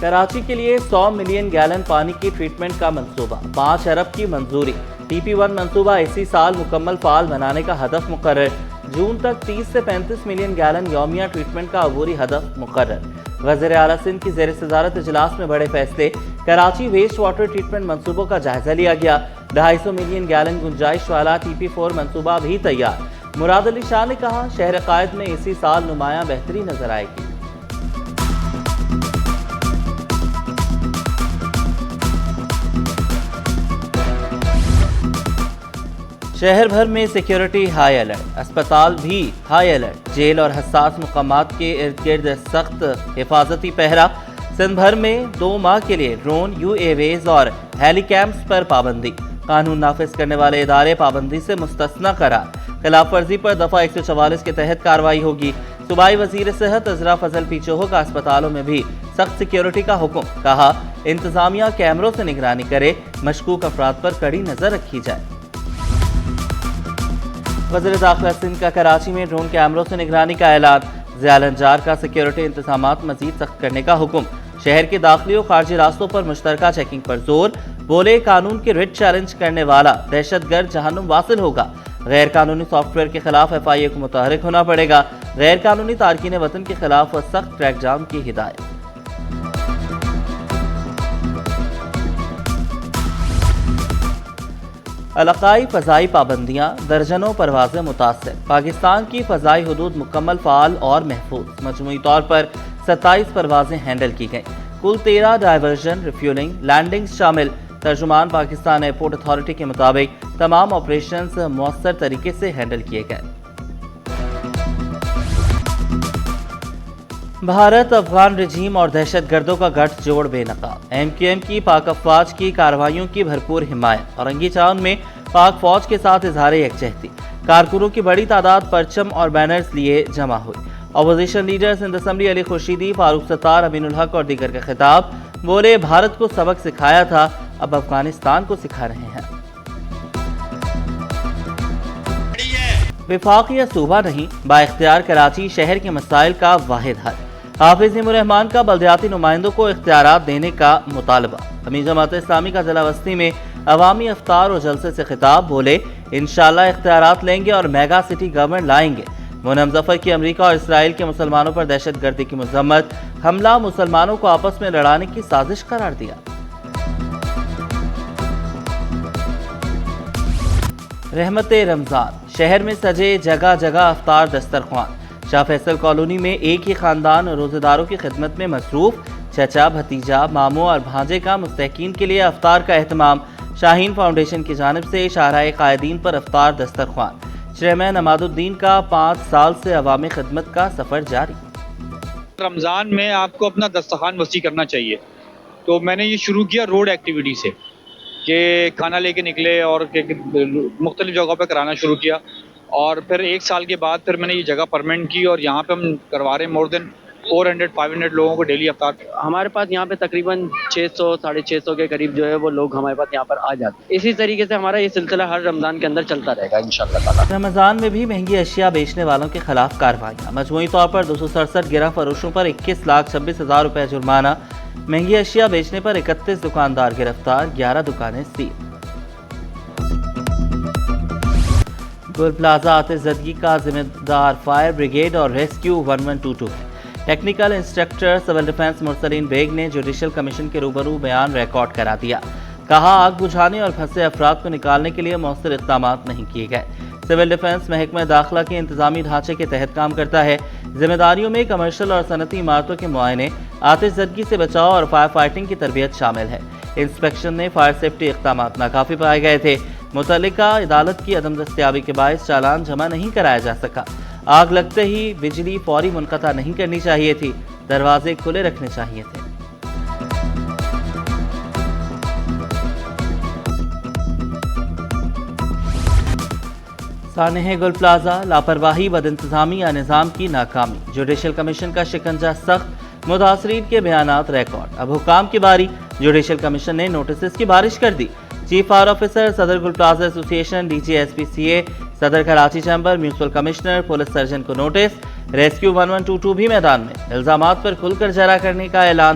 کراچی کے لیے 100 million gallon پانی کی ٹریٹمنٹ کا منصوبہ، 5 ارب کی منظوری۔ TP1 منصوبہ اسی سال مکمل فعال بنانے کا ہدف مقرر۔ جون تک 30 سے 35 ملین گیلن یومیہ ٹریٹمنٹ کا عبوری ہدف مقرر۔ وزیر اعلیٰ سندھ کی زیر صدارت اجلاس میں بڑے فیصلے۔ کراچی ویسٹ واٹر ٹریٹمنٹ منصوبوں کا جائزہ لیا گیا۔ 250 ملین گیلن گنجائش والا TP4 منصوبہ بھی تیار۔ مراد علی شاہ نے کہا، شہر قائد میں اسی سال نمایاں بہتری نظر آئے گی۔ شہر بھر میں سیکیورٹی ہائی الرٹ، اسپتال بھی ہائی الرٹ، جیل اور حساس مقامات کے ارد گرد سخت حفاظتی پہرا۔ سندھ بھر میں 2 ماہ کے لیے ڈرون، UAVs اور ہیلی کیمپس پر پابندی۔ قانون نافذ کرنے والے ادارے پابندی سے مستثنی قرار۔ خلاف ورزی پر دفعہ 144 کے تحت کارروائی ہوگی۔ صوبائی وزیر صحت عذرا فضل پیچوہو کا اسپتالوں میں بھی سخت سیکیورٹی کا حکم۔ کہا، انتظامیہ کیمروں سے نگرانی کرے، مشکوک افراد پر کڑی نظر رکھی جائے۔ وزیر داخلہ سندھ کا کراچی میں ڈرون کیمروں سے نگرانی کا اعلان۔ ضیاء الانجار کا سیکیورٹی انتظامات مزید سخت کرنے کا حکم۔ شہر کے داخلی و خارجی راستوں پر مشترکہ چیکنگ پر زور۔ بولے، قانون کی رٹ چیلنج کرنے والا دہشت گرد جہنم واصل ہوگا۔ غیر قانونی سافٹ ویئر کے خلاف FIA کو متحرک ہونا پڑے گا۔ غیر قانونی تارکین وطن کے خلاف سخت کریک ڈاؤن کی ہدایت۔ علاقائی فضائی پابندیاں، درجنوں پروازیں متاثر۔ پاکستان کی فضائی حدود مکمل فعال اور محفوظ۔ مجموعی طور پر 27 پروازیں ہینڈل کی گئیں۔ کل 13 ڈائیورژن، ریفیولنگ، لینڈنگز شامل۔ ترجمان پاکستان ایئرپورٹ اتھارٹی کے مطابق تمام آپریشنز مؤثر طریقے سے ہینڈل کیے گئے۔ بھارت افغان رجیم اور دہشت گردوں کا گٹھ جوڑ بے نقاب۔ MQM کی پاک افواج کی کارروائیوں کی بھرپور حمایت۔ اورنگی ٹاؤن میں پاک فوج کے ساتھ اظہار یکجہتی۔ کارکنوں کی بڑی تعداد پرچم اور بینرز لیے جمع ہوئی۔ اپوزیشن لیڈر سندھ اسمبلی علی خورشیدی، فاروق ستار، امین الحق اور دیگر کا خطاب۔ بولے، بھارت کو سبق سکھایا تھا، اب افغانستان کو سکھا رہے ہیں۔ وفاق یا صوبہ نہیں، با اختیار کراچی شہر کے مسائل کا واحد حل۔ حافظ نعیم الرحمان کا بلدیاتی نمائندوں کو اختیارات دینے کا مطالبہ۔ امیر جماعت اسلامی کا ضلع وسطی میں عوامی افطار اور جلسے سے خطاب۔ بولے، انشاءاللہ اختیارات لیں گے اور میگا سٹی گورنمنٹ لائیں گے۔ مونم ظفر کی امریکہ اور اسرائیل کے مسلمانوں پر دہشت گردی کی مذمت۔ حملہ مسلمانوں کو آپس میں لڑانے کی سازش قرار دیا۔ رحمت رمضان، شہر میں سجے جگہ جگہ افطار دسترخوان۔ شاہ فیصل کالونی میں ایک ہی خاندان روزے داروں کی خدمت میں مصروف۔ چچا، بھتیجا، ماموں اور بھانجے کا مستحقین کے لیے افطار کا اہتمام۔ شاہین فاؤنڈیشن کی جانب سے شاہراہ قائدین پر افطار دسترخوان۔ چیئرمین عماد الدین کا 5 سال سے عوامی خدمت کا سفر جاری۔ رمضان میں آپ کو اپنا دسترخوان وسیع کرنا چاہیے، تو میں نے یہ شروع کیا روڈ ایکٹیویٹی سے، کہ کھانا لے کے نکلے اور مختلف جگہوں پہ کرانا شروع کیا، اور پھر 1 سال کے بعد پھر میں نے یہ جگہ پرمنٹ کی، اور یہاں پہ ہم کروا رہے ہیں مور دین 400-500 لوگوں کو ڈیلی افطار۔ ہمارے پاس یہاں پہ تقریباً 600-650 کے قریب جو ہے وہ لوگ ہمارے پاس یہاں پر آ جاتے ہیں۔ اسی طریقے سے ہمارا یہ سلسلہ ہر رمضان کے اندر چلتا رہے گا انشاءاللہ تعالی۔ رمضان میں بھی مہنگی اشیاء بیچنے والوں کے خلاف کارروائیاں۔ مجموعی طور پر 267 گرہ فروشوں پر 21,26,000 روپے جرمانہ۔ مہنگی اشیاء بیچنے پر 31 دکاندار گرفتار، 11 دکانیں سیل۔ گل پلازہ آتش زدگی کا ذمہ دار فائر بریگیڈ اور ریسکیو 1122 ہے۔ ٹیکنیکل انسٹرکٹر سول ڈیفنس مرسلین بیگ نے جوڈیشل کمیشن کے روبرو بیان ریکارڈ کرا دیا۔ کہا، آگ بجھانے اور پھنسے افراد کو نکالنے کے لیے مؤثر اقدامات نہیں کیے گئے۔ سول ڈیفنس محکمہ داخلہ کے انتظامی ڈھانچے کے تحت کام کرتا ہے۔ ذمہ داریوں میں کمرشل اور صنعتی عمارتوں کے معائنے، آتش زدگی سے بچاؤ اور فائر فائٹنگ کی تربیت شامل ہے۔ انسپیکشن میں فائر سیفٹی اقدامات ناکافی پائے گئے تھے۔ متعلقہ عدالت کی عدم دستیابی کے باعث چالان جمع نہیں کرایا جا سکا۔ آگ لگتے ہی بجلی فوری منقطع نہیں کرنی چاہیے تھی، دروازے کھلے رکھنے چاہیے تھے۔ سانحہ گل پلازہ، لاپرواہی، بد انتظامی یا نظام کی ناکامی۔ جوڈیشل کمیشن کا شکنجہ سخت، متاثرین کے بیانات ریکارڈ۔ اب حکام کی باری، جوڈیشل کمیشن نے نوٹسز کی بارش کر دی۔ چیف فائر آفیسر، صدر گل پلازہ ایسوسی ایشن، DG SPCA، صدر Karachi chamber, municipal commissioner, police surgeon کو نوٹس۔ ریسکیو 1122 بھی میدان میں، الزامات پر کھل کر جرا کرنے کا اعلان۔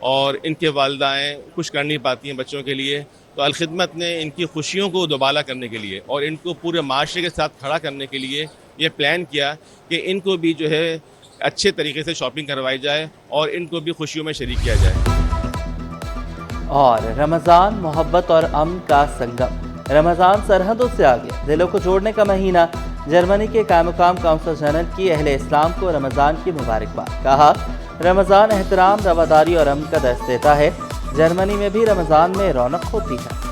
اور ان کے والدائیں کچھ کر نہیں پاتی ہیں بچوں کے لیے، تو الخدمت نے ان کی خوشیوں کو دوبالا کرنے کے لیے اور ان کو پورے معاشرے کے ساتھ کھڑا کرنے کے لیے یہ پلان کیا کہ ان کو بھی جو ہے اچھے طریقے سے شاپنگ کروائی جائے اور ان کو بھی خوشیوں میں شریک کیا جائے۔ اور رمضان محبت اور امن کا سنگم، رمضان سرحدوں سے آگے دلوں کو جوڑنے کا مہینہ۔ جرمنی کے قائم مقام کونسل جنرل کی اہل اسلام کو رمضان کی مبارکباد، کہا رمضان احترام، رواداری اور امن کا درس دیتا ہے۔ جرمنی میں بھی رمضان میں رونق ہوتی ہے۔